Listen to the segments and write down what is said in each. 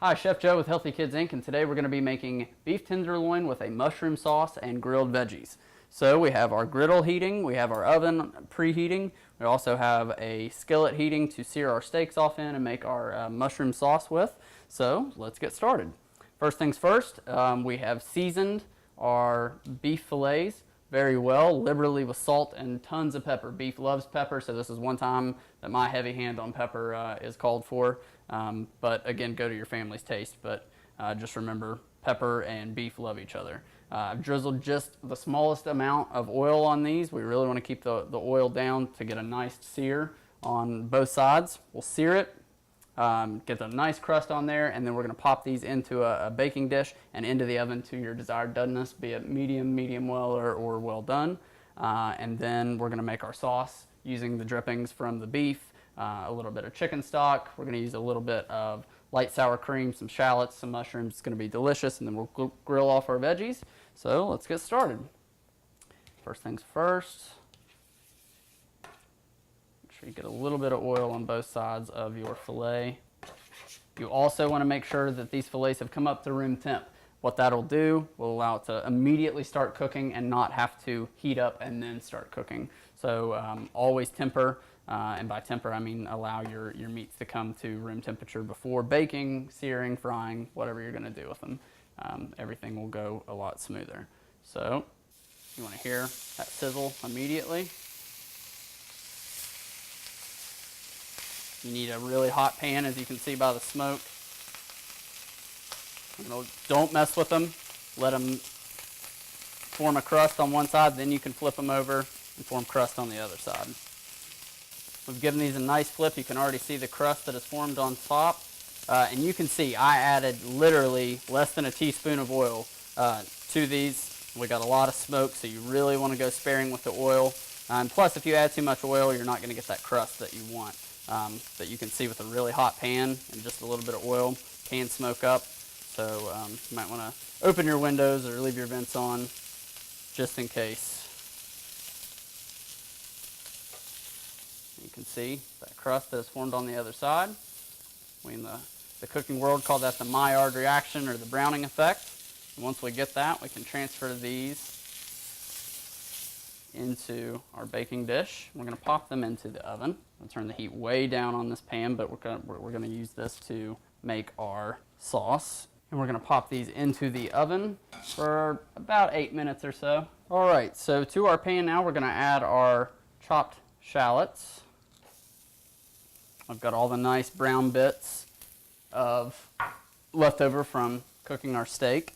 Hi, Chef Joe with Healthy Kids Inc. and today we're going to be making beef tenderloin with a mushroom sauce and grilled veggies. So we have our griddle heating, we have our oven preheating, we also have a skillet heating to sear our steaks off in and make our mushroom sauce with. So let's get started. First things first, we have seasoned our beef fillets very well, liberally with salt and tons of pepper. Beef loves pepper, so this is one time that my heavy hand on pepper is called for. But again, go to your family's taste. But just remember, pepper and beef love each other. I've drizzled just the smallest amount of oil on these. We really want to keep the oil down to get a nice sear on both sides. We'll sear it. Get a nice crust on there, and then we're going to pop these into a baking dish and into the oven to your desired doneness, be it medium, medium well, or well done. And then we're going to make our sauce using the drippings from the beef, a little bit of chicken stock. We're going to use a little bit of light sour cream, some shallots, some mushrooms. It's going to be delicious, and then we'll grill off our veggies. So let's get started. First things first. You get a little bit of oil on both sides of your fillet. You also want to make sure that these fillets have come up to room temp. What that'll do will allow it to immediately start cooking and not have to heat up and then start cooking. So always temper, and by temper I mean allow your meats to come to room temperature before baking, searing, frying, whatever you're going to do with them. Everything will go a lot smoother. So you want to hear that sizzle immediately. You need a really hot pan, as you can see by the smoke. Don't mess with them. Let them form a crust on one side, then you can flip them over and form crust on the other side. We've given these a nice flip. You can already see the crust that is formed on top. And you can see I added literally less than a teaspoon of oil to these. We got a lot of smoke, so you really want to go sparing with the oil. And plus, if you add too much oil, you're not going to get that crust that you want. That you can see with a really hot pan and just a little bit of oil can smoke up. So you might want to open your windows or leave your vents on just in case. You can see that crust that is formed on the other side. We in the cooking world call that the Maillard reaction or the browning effect. And once we get that, we can transfer these into our baking dish. We're going to pop them into the oven. I'll turn the heat way down on this pan, but we're going to use this to make our sauce. And we're going to pop these into the oven for about 8 minutes or so. All right, so to our pan now, we're going to add our chopped shallots. I've got all the nice brown bits of leftover from cooking our steak.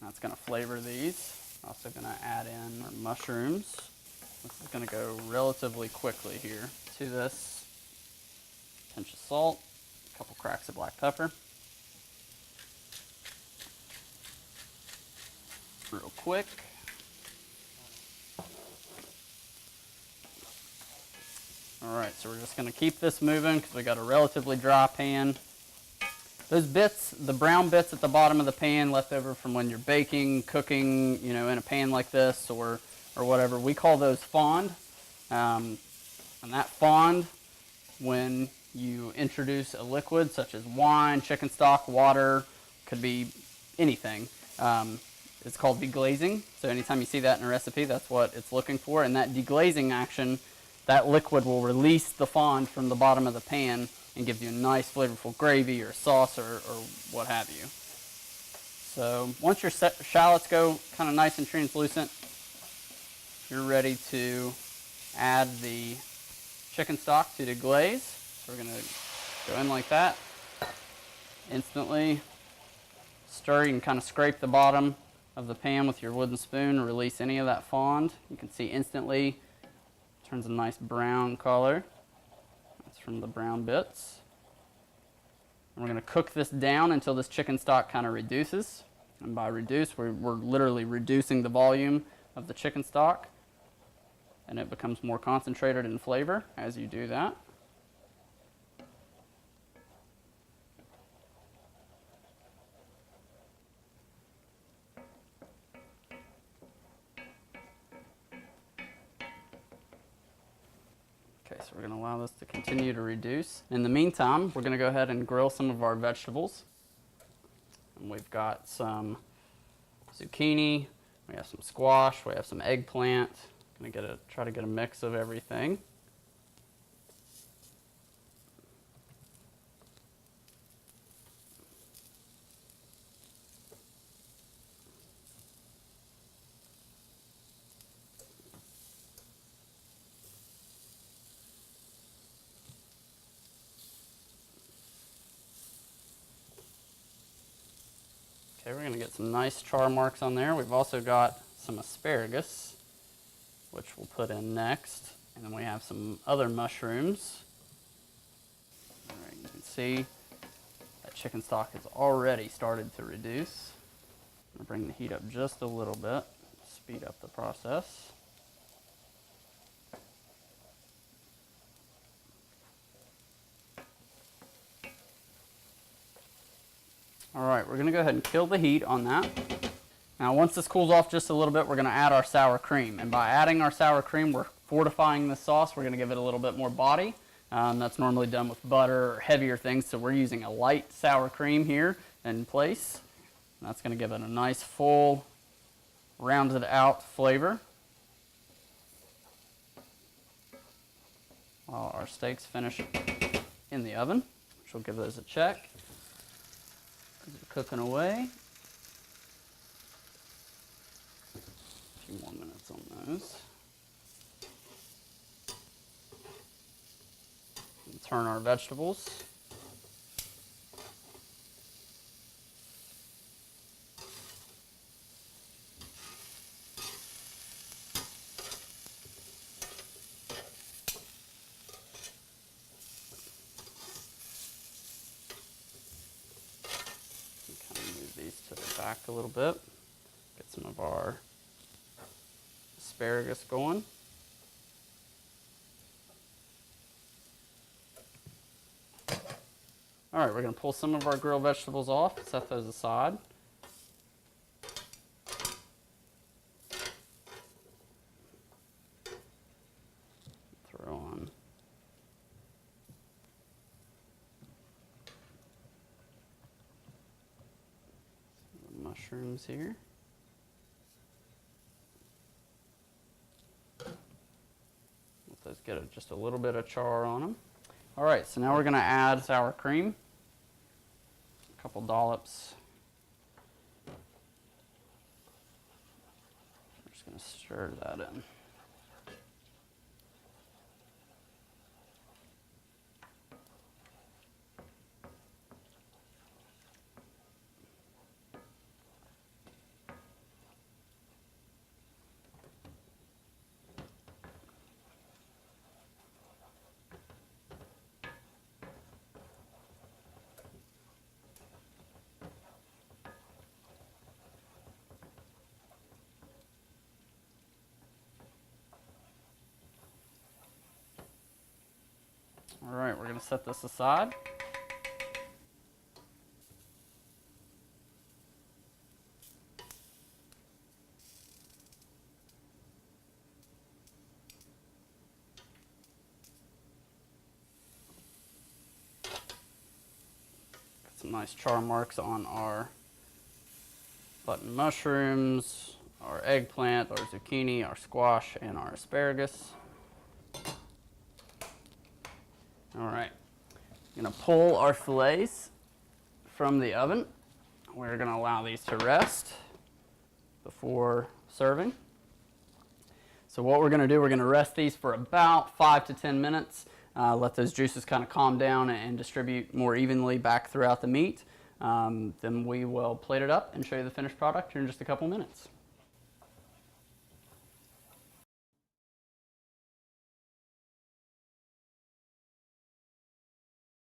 That's going to flavor these. Also going to add in our mushrooms. This is going to go relatively quickly here. To this, a pinch of salt, a couple cracks of black pepper. Real quick. Alright, so we're just going to keep this moving because we got a relatively dry pan. Those bits, the brown bits at the bottom of the pan left over from when you're baking, cooking, in a pan like this or whatever, we call those fond. And that fond, when you introduce a liquid such as wine, chicken stock, water, could be anything, it's called deglazing. So anytime you see that in a recipe, that's what it's looking for. And that deglazing action, that liquid will release the fond from the bottom of the pan and gives you a nice flavorful gravy or sauce or what have you. So once your shallots go kind of nice and translucent, you're ready to add the chicken stock to the glaze. So we're going to go in like that. Instantly stir. You can kind of scrape the bottom of the pan with your wooden spoon and release any of that fond. You can see instantly it turns a nice brown color. From the brown bits. And we're going to cook this down until this chicken stock kind of reduces. And by reduce, we're literally reducing the volume of the chicken stock. And it becomes more concentrated in flavor as you do that. So we're gonna allow this to continue to reduce. In the meantime, we're gonna go ahead and grill some of our vegetables. And we've got some zucchini, we have some squash, we have some eggplant. Gonna try to get a mix of everything. Okay, we're gonna get some nice char marks on there. We've also got some asparagus, which we'll put in next. And then we have some other mushrooms. All right, you can see that chicken stock has already started to reduce. I'm gonna bring the heat up just a little bit, speed up the process. All right, we're gonna go ahead and kill the heat on that. Now, once this cools off just a little bit, we're gonna add our sour cream. And by adding our sour cream, we're fortifying the sauce. We're gonna give it a little bit more body. That's normally done with butter or heavier things, so we're using a light sour cream here in place. And that's gonna give it a nice, full, rounded out flavor. While our steaks finish in the oven, which we'll give those a check. They're cooking away. A few more minutes on those. And turn our vegetables. These to the back a little bit. Get some of our asparagus going. All right, we're going to pull some of our grilled vegetables off, set those aside. Throw on mushrooms here. Let those get just a little bit of char on them. All right, so now we're going to add sour cream. A couple dollops. We're just going to stir that in. All right, we're going to set this aside. Got some nice char marks on our button mushrooms, our eggplant, our zucchini, our squash, and our asparagus. All right, I'm gonna pull our fillets from the oven. We're gonna allow these to rest before serving. So what we're gonna do, we're gonna rest these for about 5 to 10 minutes. Let those juices kind of calm down and distribute more evenly back throughout the meat. Then we will plate it up and show you the finished product here in just a couple minutes.